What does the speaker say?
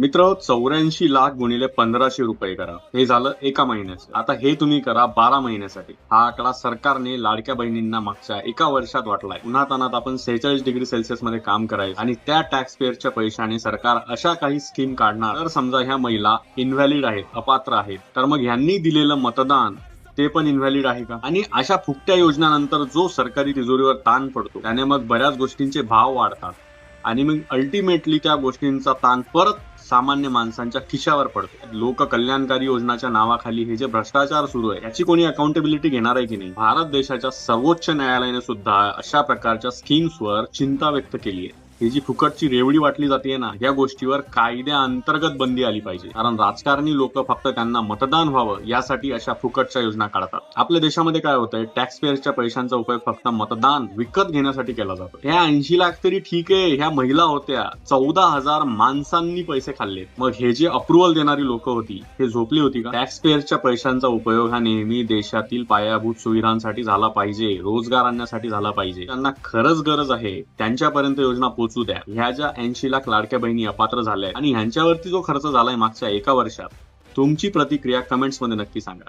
मित्र, 84 लाख गुणिले 1500 रुपये करा. हे झालं एका महिन्याचं. आता हे तुम्ही करा 12 महिन्यासाठी. हा आकडा सरकारने लाडक्या बहिणींना मागच्या एका वर्षात वाटलाय. उन्हातानात आपण 46 डिग्री सेल्सिअस मध्ये काम करायचं आणि त्या टॅक्स पेअरच्या पैशाने सरकार अशा काही स्कीम काढणार. तर समजा ह्या महिला इनव्हॅलिड आहेत, अपात्र आहेत, तर मग ह्यांनी दिलेलं मतदान ते पण इनव्हॅलिड आहे का? आणि अशा फुकट्या योजनानंतर जो सरकारी तिजोरीवर ताण पडतो त्याने मग बऱ्याच गोष्टींचे भाव वाढतात आणि मग अल्टिमेटली त्या गोष्टींचा ताण परत सामान्य माणसांच्या खिशावर पडतो. लोक कल्याणकारी योजनाच्या नावाखाली हे जे भ्रष्टाचार सुरू आहे याची कोणी अकाउंटेबिलिटी घेणार आहे की नाही? भारत देशाच्या सर्वोच्च न्यायालयाने सुद्धा अशा प्रकारच्या स्कीम्सवर चिंता व्यक्त केली आहे. ही जी फुकटची रेवडी वाटली जाते ना, या गोष्टीवर कायद्याअंतर्गत बंदी आली पाहिजे. कारण राजकारणी लोक फक्त त्यांना मतदान व्हावं यासाठी अशा फुकटच्या योजना काढतात. आपल्या देशामध्ये काय होतंय, टॅक्स पेअर्सच्या पैशांचा उपयोग फक्त मतदान विकत घेण्यासाठी केला जातो. ह्या 80 लाख तरी ठीक आहे, ह्या महिला होत्या, 14,000 माणसांनी पैसे खाल्ले. मग हे जे अप्रुव्हल देणारी लोक होती हे झोपली होती का? टॅक्स पेअर्सच्या पैशांचा उपयोग हा नेहमी देशातील पायाभूत सुविधांसाठी झाला पाहिजे, रोजगार आणण्यासाठी झाला पाहिजे. त्यांना खरंच गरज आहे त्यांच्यापर्यंत योजना पोहोचू द्या. ह्या ज्या 80 लाख लाडक्या बहिणी अपात्र झाल्या आणि ह्यांच्यावरती जो खर्च झालाय मागच्या एका वर्षात, तुमची प्रतिक्रिया कमेंट्स मध्ये नक्की सांगा.